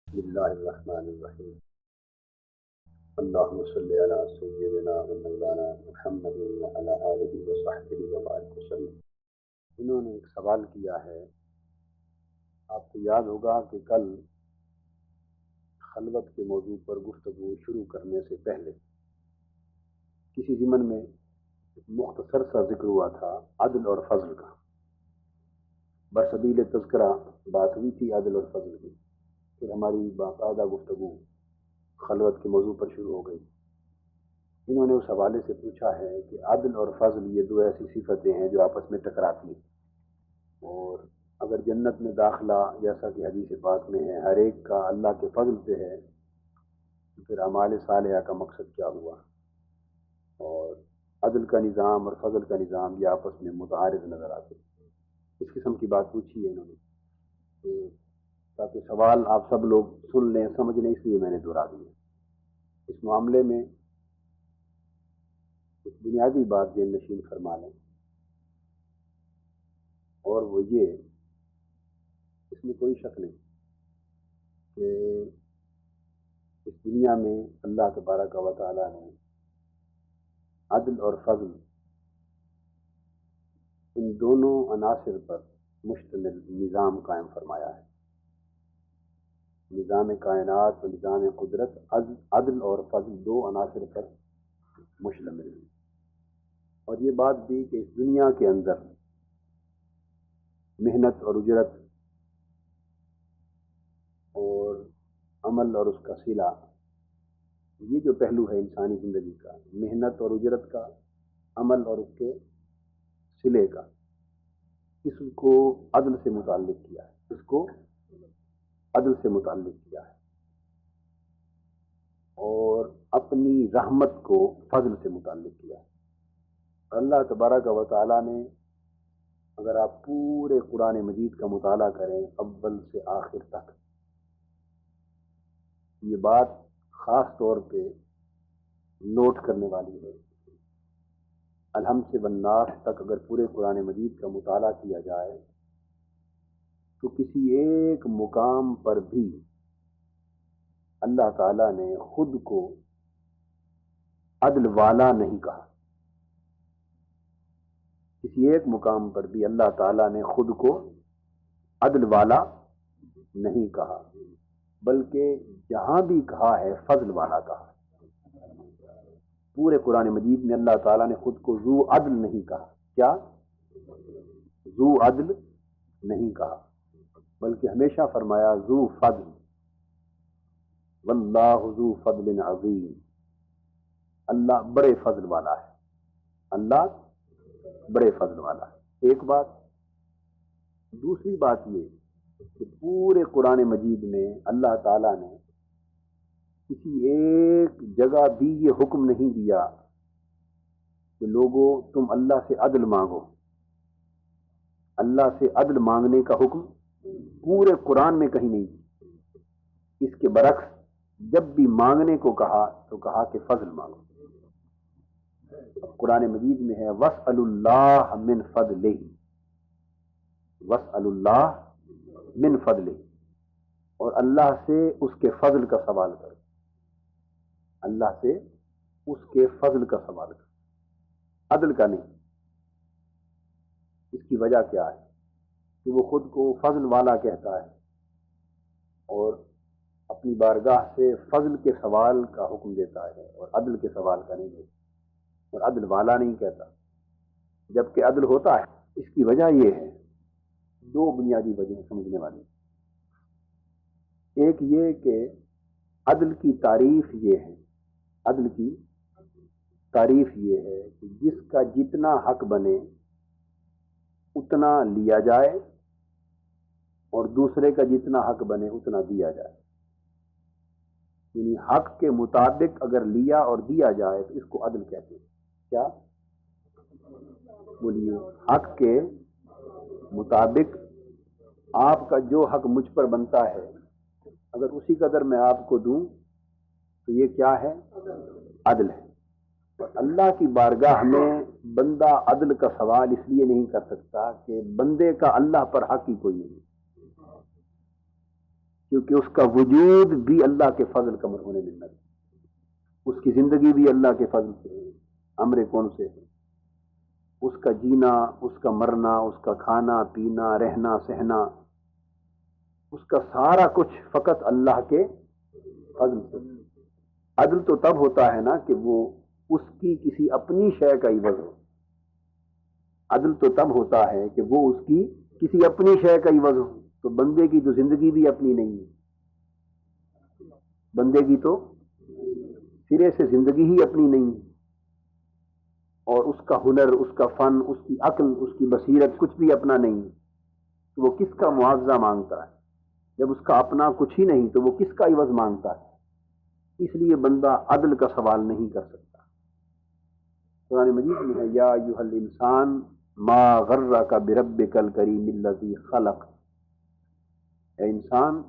بسم اللہ الرحمن الرحیم اللہم صلی علی سیدنا و مولانا محمد وعلی آلہ وصحبہ وبارک وسلم۔ انہوں نے ایک سوال کیا ہے، آپ کو یاد ہوگا کہ کل خلوت کے موضوع پر گفتگو شروع کرنے سے پہلے کسی ضمن میں ایک مختصر سا ذکر ہوا تھا عدل اور فضل کا۔ برسبیل تذکرہ بات ہوئی تھی عدل اور فضل کی، پھر ہماری باقاعدہ گفتگو خلوت کے موضوع پر شروع ہو گئی۔ انہوں نے اس حوالے سے پوچھا ہے کہ عدل اور فضل یہ دو ایسی صفتیں ہیں جو آپس میں ٹکراتی ہیں، اور اگر جنت میں داخلہ جیسا کہ حدیث پاک میں ہے ہر ایک کا اللہ کے فضل سے ہے، تو پھر اعمال صالحہ کا مقصد کیا ہوا؟ اور عدل کا نظام اور فضل کا نظام یہ آپس میں متعارض نظر آتے ہیں۔ اس قسم کی بات پوچھی ہے انہوں نے، تو تاکہ سوال آپ سب لوگ سن لیں سمجھ لیں، اس لیے میں نے دہرا دیا۔ اس معاملے میں ایک بنیادی بات ذہن نشین فرما لیں، اور وہ یہ، اس میں کوئی شک نہیں کہ اس دنیا میں اللہ تبارک و تعالیٰ نے عدل اور فضل ان دونوں عناصر پر مشتمل نظام قائم فرمایا ہے۔ نظام کائنات و نظام قدرت عدل اور فضل دو عناصر پر مشتمل ہے، اور یہ بات بھی کہ اس دنیا کے اندر محنت اور اجرت اور عمل اور اس کا صلہ، یہ جو پہلو ہے انسانی زندگی کا، محنت اور اجرت کا، عمل اور اس کے صلے کا، اس کو عدل سے متعلق کیا ہے، اس کو عدل سے متعلق کیا ہے، اور اپنی رحمت کو فضل سے متعلق کیا ہے۔ اللہ تبارک و تعالیٰ نے، اگر آپ پورے قرآن مجید کا مطالعہ کریں اول سے آخر تک، یہ بات خاص طور پہ نوٹ کرنے والی ہے۔ الحمد سے والناس تک اگر پورے قرآن مجید کا مطالعہ کیا جائے تو کسی ایک مقام پر بھی اللہ تعالیٰ نے خود کو عدل والا نہیں کہا۔ کسی ایک مقام پر بھی اللہ تعالیٰ نے خود کو عدل والا نہیں کہا، بلکہ جہاں بھی کہا ہے فضل والا کہا۔ پورے قرآن مجید میں اللہ تعالیٰ نے خود کو ذو عدل نہیں کہا۔ کیا؟ ذو عدل نہیں کہا، بلکہ ہمیشہ فرمایا ذو فضل، واللہ ذو فضل عظیم، اللہ بڑے فضل والا ہے، اللہ بڑے فضل والا ہے۔ ایک بات۔ دوسری بات یہ کہ پورے قرآن مجید میں اللہ تعالیٰ نے کسی ایک جگہ بھی یہ حکم نہیں دیا کہ لوگوں تم اللہ سے عدل مانگو۔ اللہ سے عدل مانگنے کا حکم پورے قرآن میں کہیں نہیں دی۔ اس کے برعکس جب بھی مانگنے کو کہا تو کہا کہ فضل مانگو۔ قرآن مجید میں ہے وَاسْأَلُوا اللَّهَ مِنْ فَضْلِهِ، وَاسْأَلُوا اللَّهَ مِنْ فَضْلِهِ، اور اللہ سے اس کے فضل کا سوال کرو، اللہ سے اس کے فضل کا سوال کرو، عدل کا نہیں۔ اس کی وجہ کیا ہے کہ وہ خود کو فضل والا کہتا ہے، اور اپنی بارگاہ سے فضل کے سوال کا حکم دیتا ہے اور عدل کے سوال کا نہیں دیتا، اور عدل والا نہیں کہتا، جبکہ عدل ہوتا ہے۔ اس کی وجہ یہ ہے، دو بنیادی وجہ سمجھنے والی۔ ایک یہ کہ عدل کی تعریف یہ ہے، عدل کی تعریف یہ ہے کہ جس کا جتنا حق بنے اتنا لیا جائے، اور دوسرے کا جتنا حق بنے اتنا دیا جائے۔ یعنی حق کے مطابق اگر لیا اور دیا جائے تو اس کو عدل کہتے ہیں۔ کیا بولیے؟ حق کے مطابق آپ کا جو حق مجھ پر بنتا ہے، اگر اسی قدر میں آپ کو دوں تو یہ کیا ہے؟ عدل ہے۔ اور اللہ کی بارگاہ میں بندہ عدل کا سوال اس لیے نہیں کر سکتا کہ بندے کا اللہ پر حق ہی کوئی نہیں۔ کیونکہ اس کا وجود بھی اللہ کے فضل کا مرہون منت، اس کی زندگی بھی اللہ کے فضل سے ہے، امر کون سے ہے، اس کا جینا، اس کا مرنا، اس کا کھانا پینا، رہنا سہنا، اس کا سارا کچھ فقط اللہ کے فضل سے۔ عدل تو تب ہوتا ہے نا کہ وہ اس کی کسی اپنی شے کا عوض ہو، عدل تو تب ہوتا ہے کہ وہ اس کی کسی اپنی شے کا عوض ہو۔ تو بندے کی تو زندگی بھی اپنی نہیں ہے، بندے کی تو سرے سے زندگی ہی اپنی نہیں ہے، اور اس کا ہنر، اس کا فن، اس کی عقل، اس کی بصیرت کچھ بھی اپنا نہیں ہے، تو وہ کس کا معاوضہ مانگتا ہے؟ جب اس کا اپنا کچھ ہی نہیں تو وہ کس کا عوض مانگتا ہے؟ اس لیے بندہ عدل کا سوال نہیں کر سکتا۔ قرآن مجید میں ہے یا ایھا الانسان ما غرک بربک الکریم الذی خلق، اے انسان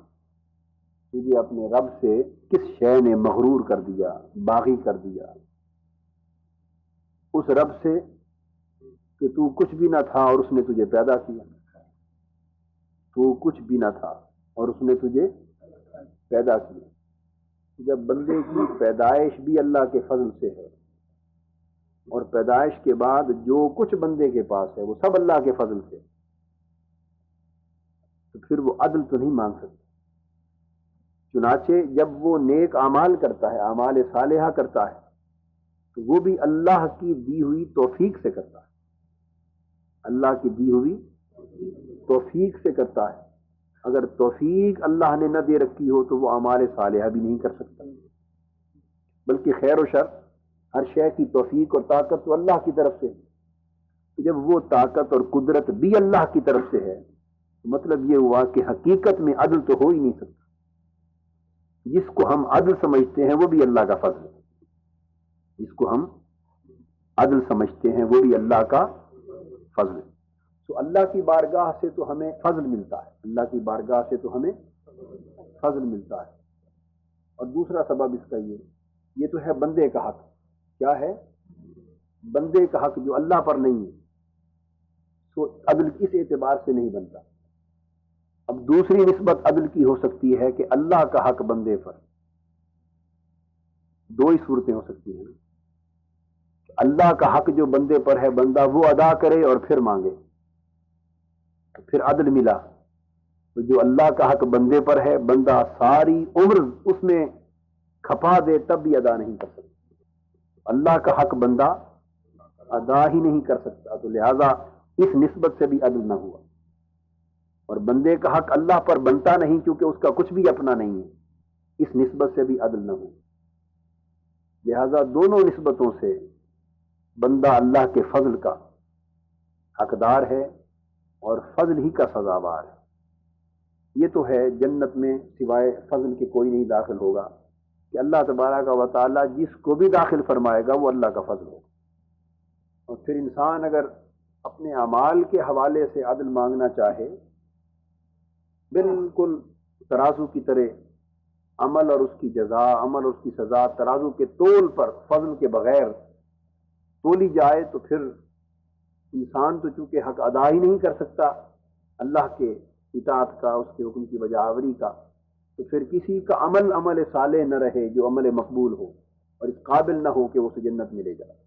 تجھے اپنے رب سے کس شے نے مغرور کر دیا، باغی کر دیا؟ اس رب سے کہ تو کچھ بھی نہ تھا اور اس نے تجھے پیدا کیا، تو کچھ بھی نہ تھا اور اس نے تجھے پیدا کیا۔ جب بندے کی پیدائش بھی اللہ کے فضل سے ہے، اور پیدائش کے بعد جو کچھ بندے کے پاس ہے وہ سب اللہ کے فضل سے، تو پھر وہ عدل تو نہیں مانگ سکتا۔ چنانچہ جب وہ نیک اعمال کرتا ہے، اعمال صالحہ کرتا ہے، تو وہ بھی اللہ کی دی ہوئی توفیق سے کرتا ہے، اللہ کی دی ہوئی توفیق سے کرتا ہے۔ اگر توفیق اللہ نے نہ دے رکھی ہو تو وہ اعمال صالحہ بھی نہیں کر سکتا، بلکہ خیر و شر ہر شے کی توفیق اور طاقت تو اللہ کی طرف سے ہے۔ جب وہ طاقت اور قدرت بھی اللہ کی طرف سے ہے تو مطلب یہ ہوا کہ حقیقت میں عدل تو ہو ہی نہیں سکتا۔ جس کو ہم عدل سمجھتے ہیں وہ بھی اللہ کا فضل ہے، جس کو ہم عدل سمجھتے ہیں وہ بھی اللہ کا فضل ہے۔ تو اللہ کی بارگاہ سے تو ہمیں فضل ملتا ہے، اللہ کی بارگاہ سے تو ہمیں فضل ملتا ہے۔ اور دوسرا سبب اس کا یہ تو ہے بندے کا حق۔ کیا ہے؟ بندے کا حق جو اللہ پر نہیں ہے، تو عدل اس اعتبار سے نہیں بنتا۔ اب دوسری نسبت عدل کی ہو سکتی ہے کہ اللہ کا حق بندے پر، دو ہی صورتیں ہو سکتی ہیں۔ اللہ کا حق جو بندے پر ہے بندہ وہ ادا کرے اور پھر مانگے تو پھر عدل ملا۔ تو جو اللہ کا حق بندے پر ہے بندہ ساری عمر اس میں کھپا دے تب بھی ادا نہیں کر سکتا۔ اللہ کا حق بندہ ادا ہی نہیں کر سکتا، تو لہذا اس نسبت سے بھی عدل نہ ہوا۔ اور بندے کا حق اللہ پر بنتا نہیں کیونکہ اس کا کچھ بھی اپنا نہیں ہے، اس نسبت سے بھی عدل نہ ہوا۔ لہذا دونوں نسبتوں سے بندہ اللہ کے فضل کا حقدار ہے اور فضل ہی کا سزاوار ہے۔ یہ تو ہے جنت میں سوائے فضل کے کوئی نہیں داخل ہوگا، کہ اللہ تبارک و تعالی جس کو بھی داخل فرمائے گا وہ اللہ کا فضل ہوگا۔ اور پھر انسان اگر اپنے اعمال کے حوالے سے عدل مانگنا چاہے، بالکل ترازو کی طرح عمل اور اس کی جزا، عمل اور اس کی سزا ترازو کے تول پر فضل کے بغیر تولی جائے، تو پھر انسان تو چونکہ حق ادا ہی نہیں کر سکتا اللہ کے اطاعت کا، اس کے حکم کی بجا آوری کا، تو پھر کسی کا عمل صالح نہ رہے جو عمل مقبول ہو اور اس قابل نہ ہو کہ وہ اسے جنت میں لے جائے۔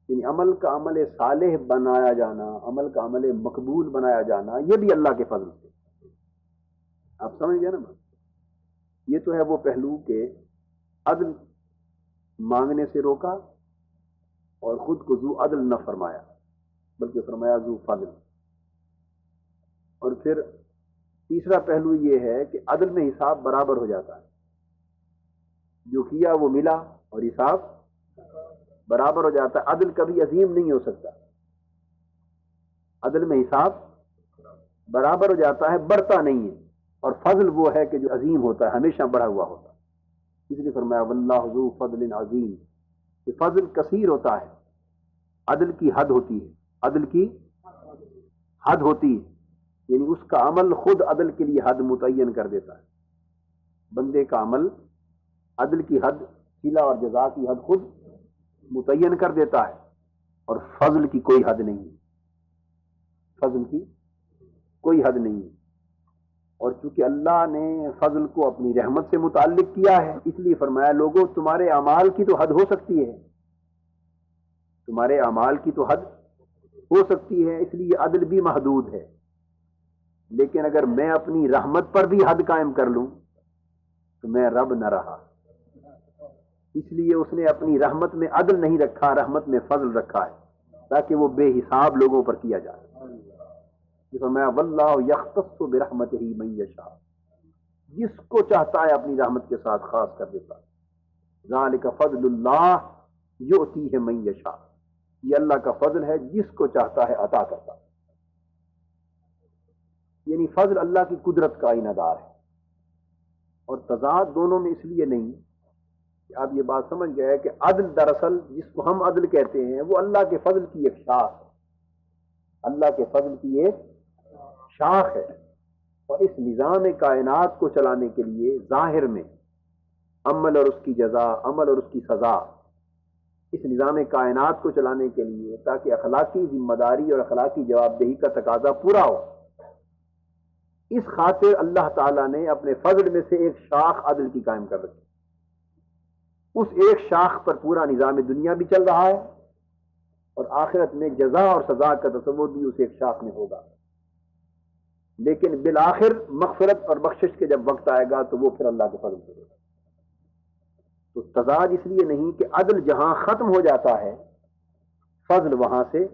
یعنی عمل کا عمل صالح بنایا جانا، عمل کا عمل مقبول بنایا جانا، یہ بھی اللہ کے فضل سے۔ آپ سمجھ گئے نا بات؟ یہ تو ہے وہ پہلو کہ عدل مانگنے سے روکا اور خود کو ذو عدل نہ فرمایا بلکہ فرمایا ذو فضل۔ اور پھر تیسرا پہلو یہ ہے کہ عدل میں حساب برابر ہو جاتا ہے، جو کیا وہ ملا اور حساب برابر ہو جاتا ہے۔ عدل کبھی عظیم نہیں ہو سکتا، عدل میں حساب برابر ہو جاتا ہے، بڑھتا نہیں ہے۔ اور فضل وہ ہے کہ جو عظیم ہوتا ہے، ہمیشہ بڑھا ہوا ہوتا ہے۔ اس لیے فرمایا واللہ ذو فضل عظیم، کہ فضل کثیر ہوتا ہے، عدل کی حد ہوتی ہے، عدل کی حد ہوتی ہے، یعنی اس کا عمل خود عدل کے لیے حد متعین کر دیتا ہے۔ بندے کا عمل عدل کی حد، صلہ اور جزا کی حد خود متعین کر دیتا ہے، اور فضل کی کوئی حد نہیں ہے، فضل کی کوئی حد نہیں ہے۔ اور چونکہ اللہ نے فضل کو اپنی رحمت سے متعلق کیا ہے، اس لیے فرمایا لوگوں تمہارے اعمال کی تو حد ہو سکتی ہے، تمہارے اعمال کی تو حد ہو سکتی ہے، اس لیے عدل بھی محدود ہے، لیکن اگر میں اپنی رحمت پر بھی حد قائم کر لوں تو میں رب نہ رہا، اس لیے اس نے اپنی رحمت میں عدل نہیں رکھا، رحمت میں فضل رکھا ہے تاکہ وہ بے حساب لوگوں پر کیا جائے۔ فرمایا واللہ یختص برحمتہ من یشاء، جس کو چاہتا ہے اپنی رحمت کے ساتھ خاص کر دیتا ہے، ذالک فضل اللہ یؤتیہ من یشاء، یہ اللہ کا فضل ہے، جس کو چاہتا ہے عطا کرتا ہے۔ یعنی فضل اللہ کی قدرت کا انعدار ہے، اور تضاد دونوں میں اس لیے نہیں کہ آپ یہ بات سمجھ گئے کہ عدل دراصل جس کو ہم عدل کہتے ہیں وہ اللہ کے فضل کی ایک شاخ ہے، اللہ کے فضل کی ایک شاخ ہے، اور اس نظام کائنات کو چلانے کے لیے ظاہر میں عمل اور اس کی جزا، عمل اور اس کی سزا، اس نظام کائنات کو چلانے کے لیے تاکہ اخلاقی ذمہ داری اور اخلاقی جواب دہی کا تقاضا پورا ہو، اس خاطر اللہ تعالیٰ نے اپنے فضل میں سے ایک شاخ عدل کی قائم کر رکھی، اس ایک شاخ پر پورا نظام دنیا بھی چل رہا ہے، اور آخرت میں جزا اور سزا کا تصور بھی اس ایک شاخ میں ہوگا، لیکن بالآخر مغفرت اور بخشش کے جب وقت آئے گا تو وہ پھر اللہ کے فضل سے ہوگا۔ تو تضاد اس لیے نہیں کہ عدل جہاں ختم ہو جاتا ہے فضل وہاں سے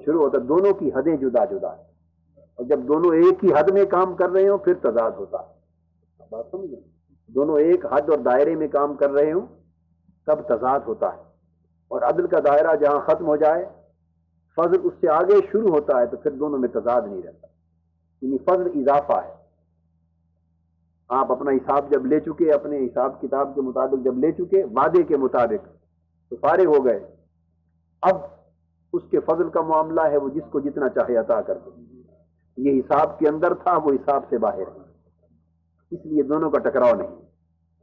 شروع ہوتا ہے، دونوں کی حدیں جدا جدا ہیں، اور جب دونوں ایک ہی حد میں کام کر رہے ہوں پھر تضاد ہوتا ہے، بات سمجھیں، دونوں ایک حد اور دائرے میں کام کر رہے ہوں تب تضاد ہوتا ہے، اور عدل کا دائرہ جہاں ختم ہو جائے فضل اس سے آگے شروع ہوتا ہے تو پھر دونوں میں تضاد نہیں رہتا، یعنی فضل اضافہ ہے۔ آپ اپنا حساب جب لے چکے، اپنے حساب کتاب کے مطابق جب لے چکے، وعدے کے مطابق، تو فارغ ہو گئے، اب اس کے فضل کا معاملہ ہے وہ جس کو جتنا چاہے عطا کر دے، یہ حساب کے اندر تھا وہ حساب سے باہر ہے، اس لیے دونوں کا ٹکراؤ نہیں۔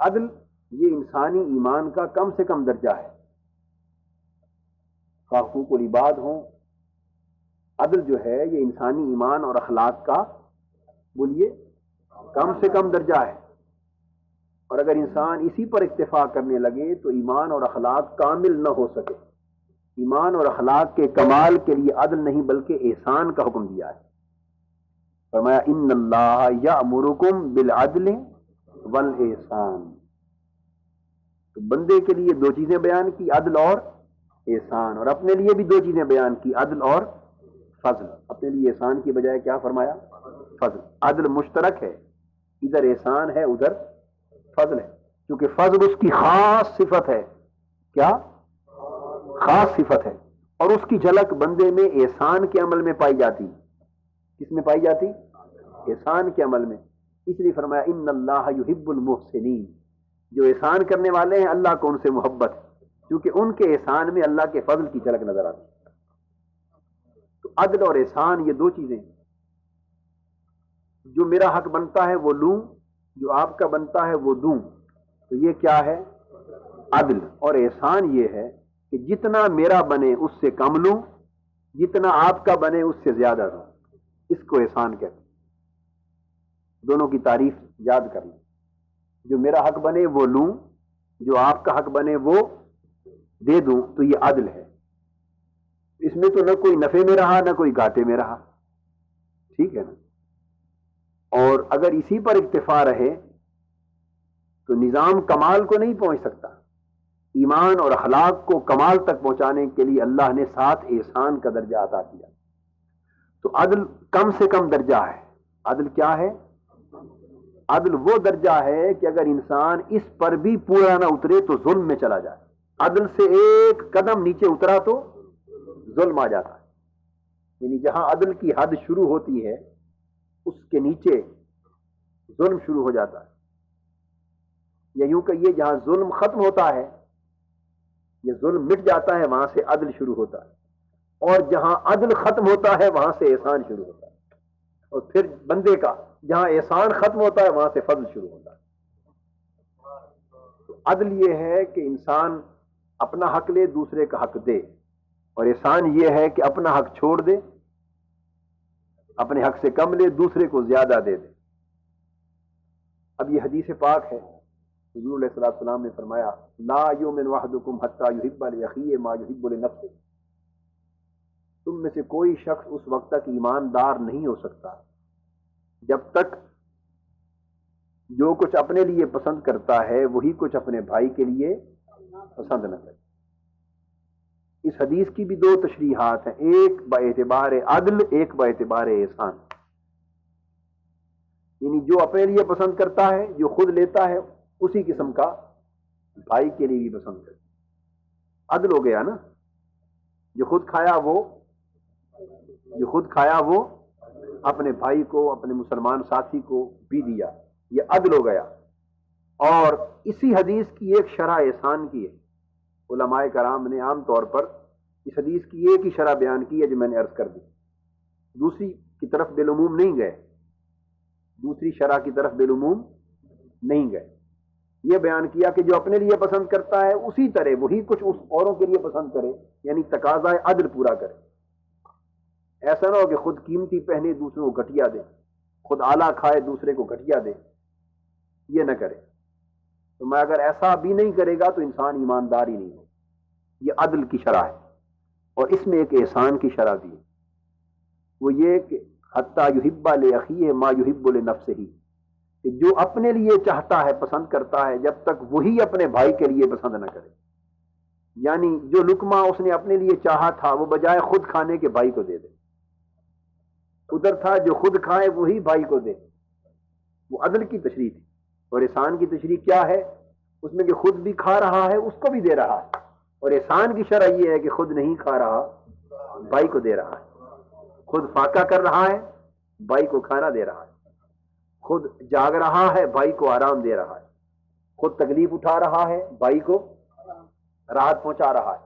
عدل یہ انسانی ایمان کا کم سے کم درجہ ہے، حقوق العباد ہوں، عدل جو ہے یہ انسانی ایمان اور اخلاق کا بولیے کم سے کم درجہ ہے، اور اگر انسان اسی پر اکتفا کرنے لگے تو ایمان اور اخلاق کامل نہ ہو سکے۔ ایمان اور اخلاق کے کمال کے لیے عدل نہیں بلکہ احسان کا حکم دیا ہے، فرمایا ان اللہ یأمرکم بالعدل والاحسان، تو بندے کے لیے دو چیزیں بیان کی، عدل اور احسان، اور اپنے لیے بھی دو چیزیں بیان کی، عدل اور فضل۔ اپنے لیے احسان کی بجائے کیا فرمایا؟ فضل۔ عدل مشترک ہے، ادھر احسان ہے ادھر فضل ہے، کیونکہ فضل اس کی خاص صفت ہے، کیا خاص صفت ہے، اور اس کی جھلک بندے میں احسان کے عمل میں پائی جاتی۔ کس میں پائی جاتی؟ احسان کے عمل میں، اس لیے فرمایا ان اللہ یحب المحسنین، جو احسان کرنے والے ہیں اللہ کو ان سے محبت ہے، کیونکہ ان کے احسان میں اللہ کے فضل کی جھلک نظر آتی ہے۔ تو عدل اور احسان یہ دو چیزیں، جو میرا حق بنتا ہے وہ لوں، جو آپ کا بنتا ہے وہ دوں، تو یہ کیا ہے؟ عدل۔ اور احسان یہ ہے کہ جتنا میرا بنے اس سے کم لوں، جتنا آپ کا بنے اس سے زیادہ دوں، اس کو احسان کہتے ہیں۔ دونوں کی تعریف یاد کر لیں، جو میرا حق بنے وہ لوں، جو آپ کا حق بنے وہ دے دوں، تو یہ عدل ہے۔ اس میں تو نہ کوئی نفع میں رہا نہ کوئی گھاٹے میں رہا، ٹھیک ہے نا؟ اور اگر اسی پر اکتفا رہے تو نظام کمال کو نہیں پہنچ سکتا۔ ایمان اور اخلاق کو کمال تک پہنچانے کے لیے اللہ نے ساتھ احسان کا درجہ عطا کیا۔ تو عدل کم سے کم درجہ ہے۔ عدل کیا ہے؟ عدل وہ درجہ ہے کہ اگر انسان اس پر بھی پورا نہ اترے تو ظلم میں چلا جائے، عدل سے ایک قدم نیچے اترا تو ظلم آ جاتا ہے، یعنی جہاں عدل کی حد شروع ہوتی ہے اس کے نیچے ظلم شروع ہو جاتا ہے، یا یوں کہیے جہاں ظلم ختم ہوتا ہے، یہ ظلم مٹ جاتا ہے، وہاں سے عدل شروع ہوتا ہے، اور جہاں عدل ختم ہوتا ہے وہاں سے احسان شروع ہوتا ہے، اور پھر بندے کا جہاں احسان ختم ہوتا ہے وہاں سے فضل شروع ہوتا ہے۔ تو عدل یہ ہے کہ انسان اپنا حق لے دوسرے کا حق دے، اور احسان یہ ہے کہ اپنا حق چھوڑ دے، اپنے حق سے کم لے دوسرے کو زیادہ دے دے۔ اب یہ حدیث پاک ہے، حضور علیہ الصلوۃ والسلام نے فرمایا لا یؤمن احدکم حتی یحب لاخیہ ما یحب لنفسہ، تم میں سے کوئی شخص اس وقت تک ایماندار نہیں ہو سکتا جب تک جو کچھ اپنے لیے پسند کرتا ہے وہی کچھ اپنے بھائی کے لیے پسند نہ کرے۔ اس حدیث کی بھی دو تشریحات ہیں، ایک باعتبار عدل، ایک باعتبار احسان۔ یعنی جو اپنے لیے پسند کرتا ہے، جو خود لیتا ہے، اسی قسم کا بھائی کے لیے بھی پسند کرے، عدل ہو گیا نا۔ جو خود کھایا وہ اپنے بھائی کو، اپنے مسلمان ساتھی کو بھی دیا، یہ عدل ہو گیا۔ اور اسی حدیث کی ایک شرح احسان کی ہے۔ علماء کرام نے عام طور پر اس حدیث کی ایک ہی شرح بیان کی ہے جو میں نے عرض کر دی، دوسری کی طرف بالعموم نہیں گئے، دوسری شرح کی طرف بالعموم نہیں گئے۔ یہ بیان کیا کہ جو اپنے لیے پسند کرتا ہے اسی طرح وہی کچھ اس اوروں کے لیے پسند کرے، یعنی تقاضا عدل پورا کرے۔ ایسا نہ ہو کہ خود قیمتی پہنے دوسروں کو گھٹیا دے، خود اعلیٰ کھائے دوسرے کو گھٹیا دے، یہ نہ کرے۔ تو میں اگر ایسا بھی نہیں کرے گا تو انسان ایماندار ہی نہیں ہو۔ یہ عدل کی شرح ہے۔ اور اس میں ایک احسان کی شرح بھی ہے، وہ یہ کہ حتی یحب لاخیہ ما یحب لنفسہ، کہ جو اپنے لیے چاہتا ہے، پسند کرتا ہے، جب تک وہی اپنے بھائی کے لیے پسند نہ کرے۔ یعنی جو لقمہ اس نے اپنے لیے چاہا تھا وہ بجائے خود کھانے کے بھائی کو دے دے، ادھر تھا جو خود کھائے وہی بھائی کو دے، وہ عدل کی تشریح تھی۔ اور احسان کی تشریح کیا ہے؟ اس میں کہ خود بھی کھا رہا ہے، اس کو بھی دے رہا ہے۔ اور احسان کی شرح یہ ہے کہ خود نہیں کھا رہا، بھائی کو دے رہا ہے، خود فاقہ کر رہا ہے، بھائی کو کھانا دے رہا ہے، خود جاگ رہا ہے، بھائی کو آرام دے رہا ہے، خود تکلیف اٹھا رہا ہے، بھائی کو راحت پہنچا رہا ہے۔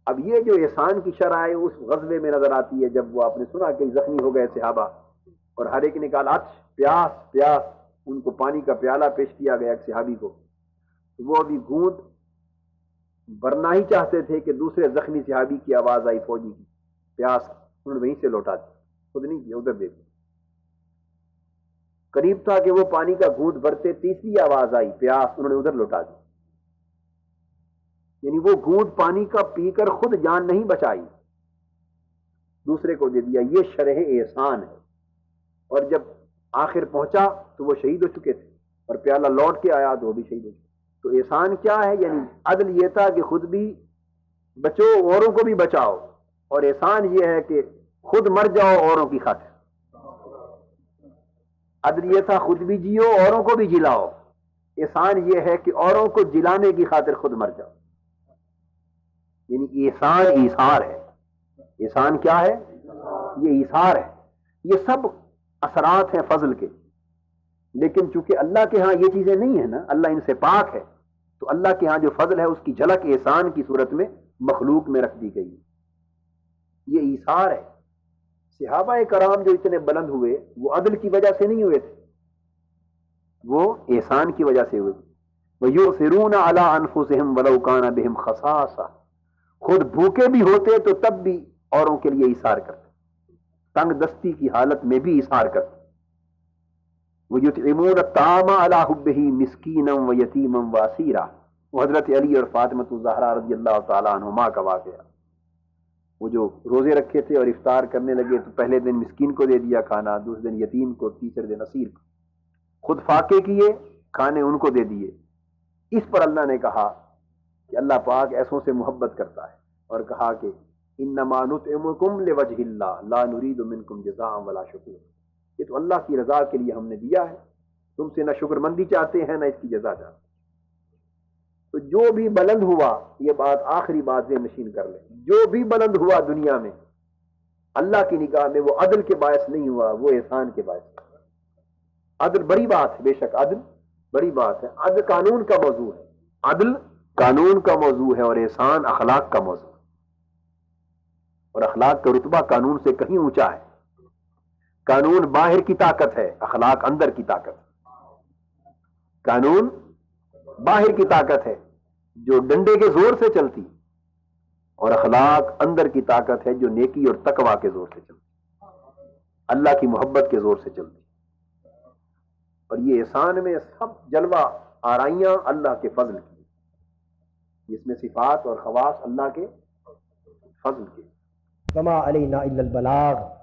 اب یہ جو احسان کی شرح ہے اس غزوے میں نظر آتی ہے، جب وہ آپ نے سنا کہ زخمی ہو گئے صحابہ اور ہر ایک نے کہا عطش، پیاس پیاس، ان کو پانی کا پیالہ پیش کیا گیا ایک صحابی کو، وہ ابھی گھونٹ بھرنا ہی چاہتے تھے کہ دوسرے زخمی صحابی کی آواز آئی فوجی کی، پیاس، انہوں نے وہیں سے لوٹا دی، خود نہیں کیا، ادھر دیکھو۔ قریب تھا کہ وہ پانی کا گھونٹ بھرتے، تیسری آواز آئی پیاس، انہوں نے ادھر لوٹا دی۔ یعنی وہ گھونٹ پانی کا پی کر خود جان نہیں بچائی، دوسرے کو دے دیا۔ یہ شرح احسان ہے۔ اور جب آخر پہنچا تو وہ شہید ہو چکے تھے، اور پیالہ لوٹ کے آیا تو وہ بھی شہید ہو چکے۔ تو احسان کیا ہے؟ یعنی عدل یہ تھا کہ خود بھی بچو، اوروں کو بھی بچاؤ، اور احسان یہ ہے کہ خود مر جاؤ اوروں کی خاطر۔ عدل یہ تھا خود بھی جیو، اوروں کو بھی جلاؤ۔ احسان یہ ہے کہ اوروں کو جلانے کی خاطر خود مر جاؤ۔ یعنی احسان ایثار ہے۔ احسان کیا ہے؟ یہ ایثار ہے۔ یہ سب اثرات ہیں فضل کے، لیکن چونکہ اللہ کے ہاں یہ چیزیں نہیں ہیں نا، اللہ ان سے پاک ہے، تو اللہ کے ہاں جو فضل ہے اس کی جھلک احسان کی صورت میں مخلوق میں رکھ دی گئی۔ یہ ایثار ہے۔ صحابہ کرام جو اتنے بلند ہوئے وہ عدل کی وجہ سے نہیں ہوئے تھے، وہ احسان کی وجہ سے ہوئے تھے۔ وَيُؤْثِرُونَ عَلَىٰ أَنفُسِهِمْ وَلَوْ كَانَ بِهِمْ خَصَاصَةٌ، خود بھوکے بھی ہوتے تو تب بھی اوروں کے لیے ایثار کرتے، تنگ دستی کی حالت میں بھی ایثار کرتے۔ وَيُطْعِمُونَ الطَّعَامَ عَلَىٰ حُبِّهِ مِسْكِینًا وَيَتِیمًا وَأَسِیرًا، وہ حضرت علی اور فاطمۃ الزہرا رضی اللہ تعالیٰ عنہما کا واقعہ۔ وہ جو روزے رکھے تھے اور افطار کرنے لگے تو پہلے دن مسکین کو دے دیا کھانا، دوسرے دن یتیم کو، تیسرے دن اسیر کو، خود فاقے کیے، کھانے ان کو دے دیے۔ اس پر اللہ نے کہا کہ اللہ پاک ایسوں سے محبت کرتا ہے، اور کہا کہ انما نطعمکم لوجہ اللہ لا نرید منکم جزاء ولا شکور، یہ تو اللہ کی رضا کے لیے ہم نے دیا ہے، تم سے نہ شکر مندی چاہتے ہیں نہ اس کی جزا چاہتے ہیں۔ تو جو بھی بلند ہوا، یہ بات آخری بات ذہن نشین کر لیں، جو بھی بلند ہوا دنیا میں اللہ کی نگاہ میں وہ عدل کے باعث نہیں ہوا، وہ احسان کے باعث ہے۔ عدل بڑی بات ہے، بے شک عدل بڑی بات ہے، عدل قانون کا موضوع ہے، عدل قانون کا موضوع ہے، اور احسان اخلاق کا موضوع ہے، اور اخلاق کا رتبہ قانون سے کہیں اونچا ہے۔ قانون باہر کی طاقت ہے، اخلاق اندر کی طاقت ہے۔ قانون باہر کی طاقت ہے جو ڈنڈے کے زور سے چلتی، اور اخلاق اندر کی طاقت ہے جو نیکی اور تقوی کے زور سے چلتی، اللہ کی محبت کے زور سے چلتی۔ اور یہ احسان میں سب جلوہ آرائیاں اللہ کے فضل کی، اس میں صفات اور خواص اللہ کے فضل کے۔ وما علینا الا البلاغ۔